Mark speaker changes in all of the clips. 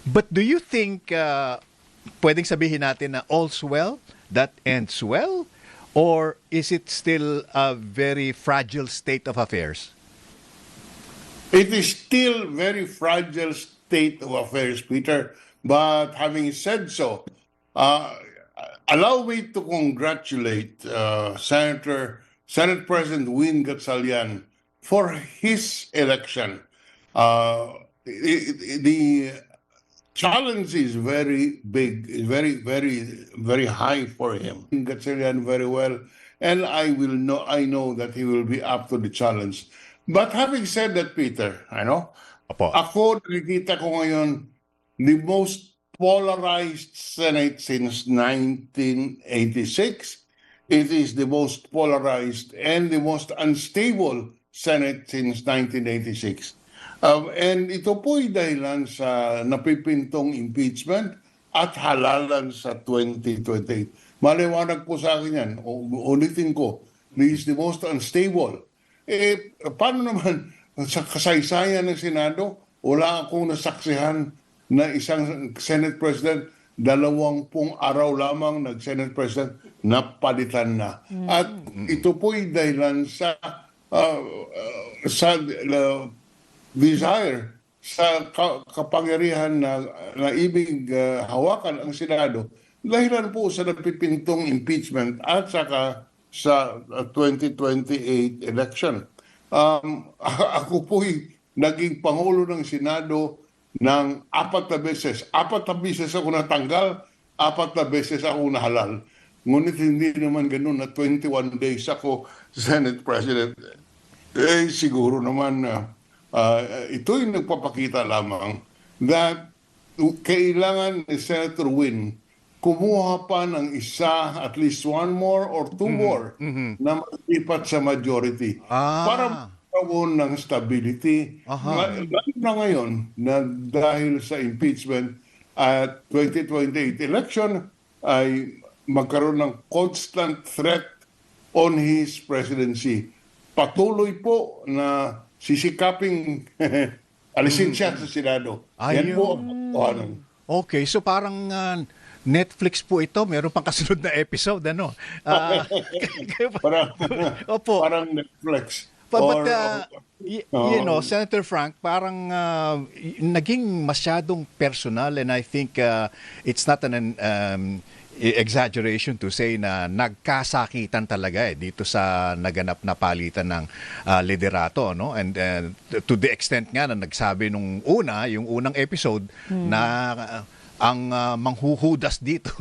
Speaker 1: But do you think pwedeng sabihin natin na all's well, that ends well? Or is it still a very fragile state of affairs?
Speaker 2: It is still very fragile state of affairs, Peter. But having said so, uh, allow me to congratulate Senate President Win Gatchalian for his election. The challenge is very big, very high for him. Gatchalian very well, and I know that he will be up to the challenge. But having said that, Peter,
Speaker 1: Opo.
Speaker 2: ako nakikita ko ngayon the most polarized Senate since 1986. It is the most polarized and the most unstable Senate since 1986. And ito po'y dahilan sa napipintong impeachment at halalan sa 2028. Maliwanag po sa akin yan. Ulitin ko, this is the most unstable. Paano naman sa kasaysayan ng Senado, wala akong nasaksihan na isang Senate President, 20 araw lamang nag-Senate President, napalitan na. At ito po'y dahilan sa desire, sa kapangyarihan na ibig hawakan ang Senado, dahilan po sa napipintong impeachment at saka sa 2028 election. Ako po'y naging Pangulo ng Senado ng 4 na beses. 4 na beses ako natanggal, 4 na beses ako nahalal. Ngunit hindi naman ganun na 21 days ako Senate President. Siguro naman ito'y nagpapakita lamang that kailangan ni Senator Win kumuha pa ng isa, at least one more or two more na malipat sa majority para magkaroon ng stability. Lalo na ngayon na dahil sa impeachment at 2028 election ay magkaroon ng constant threat on his presidency. Patuloy po na sisikaping alisin siya sa Senado. Yan po ang katotohanan.
Speaker 1: Okay, so parang Netflix po ito, meron pang kasunod na episode, ano? Opo.
Speaker 2: Parang Netflix.
Speaker 1: But you know, Senator Frank, parang naging masyadong personal, and I think it's not an exaggeration to say na nagkasakitan talaga dito sa naganap na palitan ng liderato, no? And to the extent nga na nagsabi yung unang episode na ang manghuhudas dito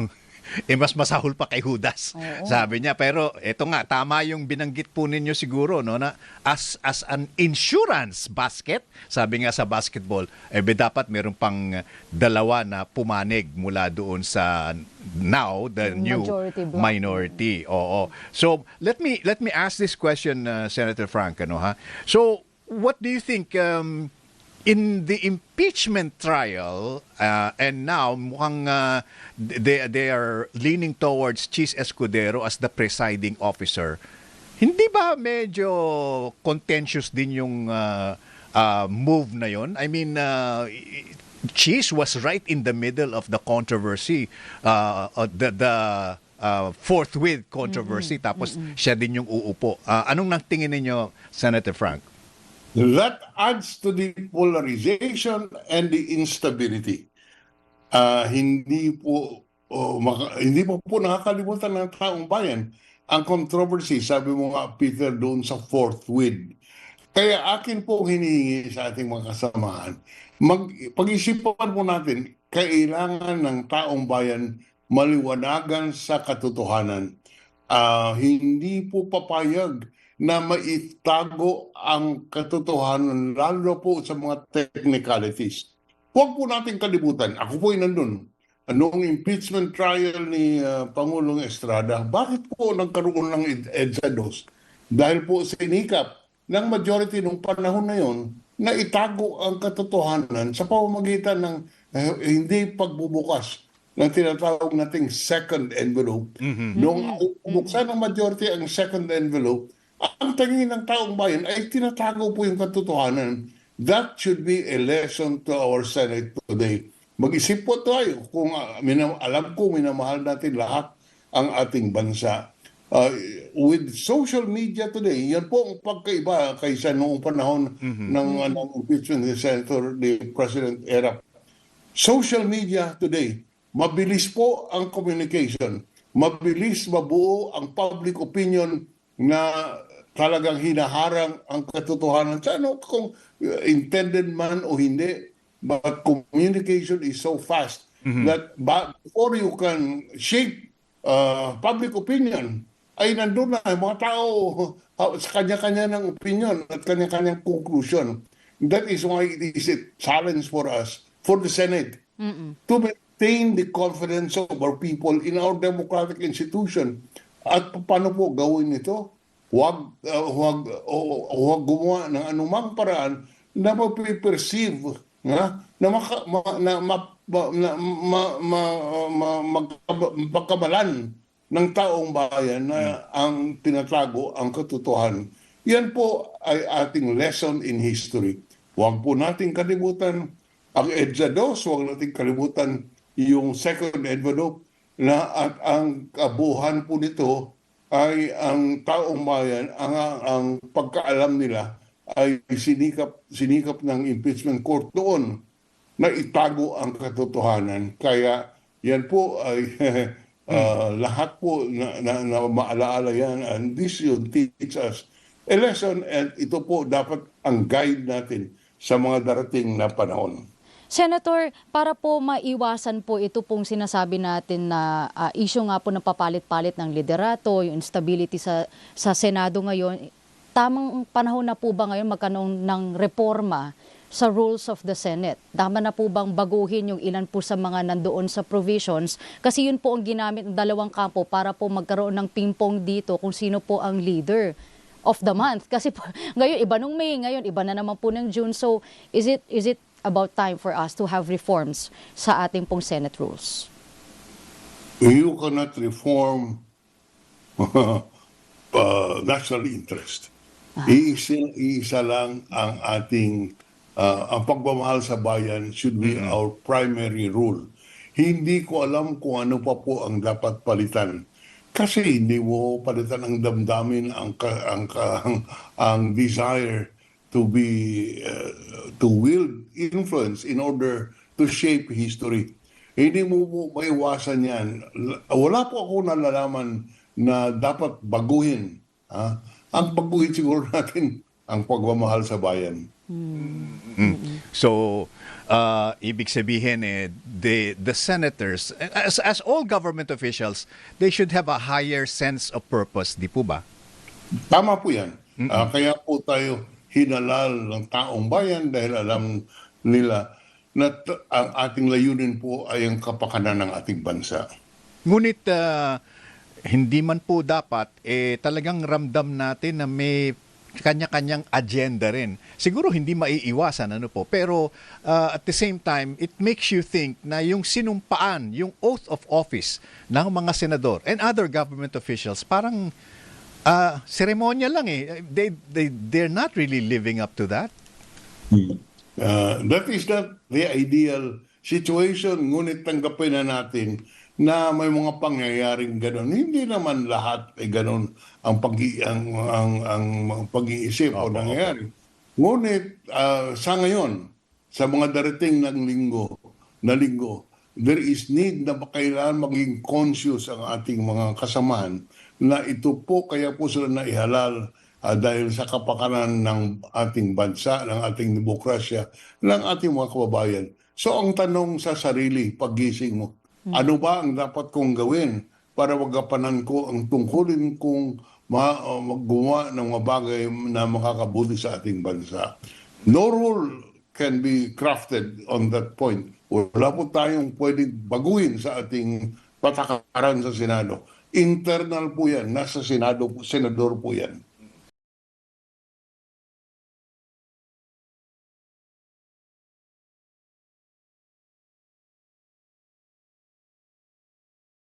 Speaker 1: mas masahol pa kay Judas. Oo. Sabi niya, pero eto nga, tama yung binanggit po ninyo siguro, no, na as an insurance basket, sabi nga sa basketball, dapat meron pang dalawa na pumanig mula doon sa now the new minority. Oo. So let me ask this question, Senator Frank, So what do you think in the impeachment trial, and now mukhang they are leaning towards Chis Escudero as the presiding officer, hindi ba medyo contentious din yung move na yon? I mean, Chis was right in the middle of the controversy, the forthwith controversy, tapos siya din yung uupo. Anong nangtingin ninyo, Senator Frank?
Speaker 2: That adds to the polarization and the instability. Hindi po nakakalimutan ng taong bayan ang controversy, sabi mo nga, Peter, doon sa forthwith. Kaya akin po hinihingi sa ating mga kasamahan, pag-isipan po natin, kailangan ng taong bayan maliwanagan sa katotohanan. Hindi po papayag na maitago ang katotohanan, lalo po sa mga technicalities. Huwag po natin kalimutan, ako po'y nandun. Noong impeachment trial ni Pangulong Estrada, bakit po nagkaroon ng EDSA 2? Dahil po sinikap ng majority nung panahon na yon na itago ang katotohanan sa pamamagitan ng hindi pagbubukas ng tinatawag nating second envelope. Nung buksan ng majority ang second envelope, ang tingin ng taong bayan ay tinatago po yung katotohanan. That should be a lesson to our Senate today. mag-isip po tayo kung alam ko minamahal natin lahat ang ating bansa. Uh, with social media today, yan po ang pagkaiba kaysa noong panahon ng impeachment ni Senator, the President era. Social media today, mabilis po ang communication. Mabilis mabuo ang public opinion na talagang hinaharang ang katotohanan. Sa ano, kung intended man o hindi, but communication is so fast that before you can shape public opinion, ay nandun na ang mga tao sa kanya-kanya ng opinion at kanya-kanyang conclusion. That is why it is a challenge for us, for the Senate, to maintain the confidence of our people in our democratic institution. At paano po gawin ito? Huwag gumawa ng anumang paraan na mapiperceive magkamalan ng taong bayan na ang tinatago ang katotohanan. Yan po ay ating lesson in history. Huwag po nating kalimutan ang EDSA 2, huwag nating kalimutan yung second envelope na at ang kabuhan po nito ay ang taong bayan, ang pagkaalam nila ay sinikap ng impeachment court doon na itago ang katotohanan. Kaya yan po ay lahat po na maalaala yan, and this should teach us a lesson, and ito po dapat ang guide natin sa mga darating na panahon.
Speaker 3: Senator, para po maiwasan po ito pong sinasabi natin na issue nga po ng papalit-palit ng liderato, yung instability sa Senado ngayon, tamang panahon na po ba ngayon magkaroon ng reforma sa rules of the Senate? Tama na po bang baguhin yung ilan po sa mga nandoon sa provisions? Kasi yun po ang ginamit ng dalawang kampo para po magkaroon ng ping-pong dito kung sino po ang leader of the month. Kasi po, ngayon iba nung May, ngayon iba na naman po ng June. So is it about time for us to have reforms sa ating pong Senate rules?
Speaker 2: You cannot reform national interest. Iisa lang ang ating ang pagmamahal sa bayan should be our primary rule. Hindi ko alam kung ano pa po ang dapat palitan. Kasi hindi mo palitan ang damdamin, ang desire to wield influence in order to shape history. Hindi mo po maiwasan yan. Wala po ako nalalaman na dapat baguhin. Ang baguhin siguro natin ang pagmamahal sa bayan.
Speaker 1: So, ibig sabihin the senators, as all government officials, they should have a higher sense of purpose, di po ba?
Speaker 2: Tama po yan. Kaya po tayo hinalal ng taong bayan dahil alam nila na ang ating layunin po ay ang kapakanan ng ating bansa.
Speaker 1: Ngunit hindi man po dapat, talagang ramdam natin na may kanya-kanyang agenda rin. Siguro hindi maiiwasan, ano po. Pero at the same time, it makes you think na yung sinumpaan, yung oath of office ng mga senador and other government officials, parang seremonya lang eh. They're not really living up to that.
Speaker 2: That is not the ideal situation. Ngunit tanggapin na natin na may mga pangyayaring gano'n. Hindi naman lahat ay gano'n ang pag-iisip o nangyayari. Ngunit sa ngayon, sa mga darating ng linggo, there is need na kailangan maging conscious ang ating mga kasamahan na ito po, kaya po sila naihalal dahil sa kapakanan ng ating bansa, ng ating demokrasya, ng ating mga kababayan. So ang tanong sa sarili, paggising mo, ano ba ang dapat kong gawin para magapanan ko ang tungkulin kong gumawa ng mga bagay na makakabuti sa ating bansa? No rule can be crafted on that point. Wala po tayong pwedeng baguhin sa ating patakaran sa Senado. Internal po yan. Nasa Senado, senador po yan.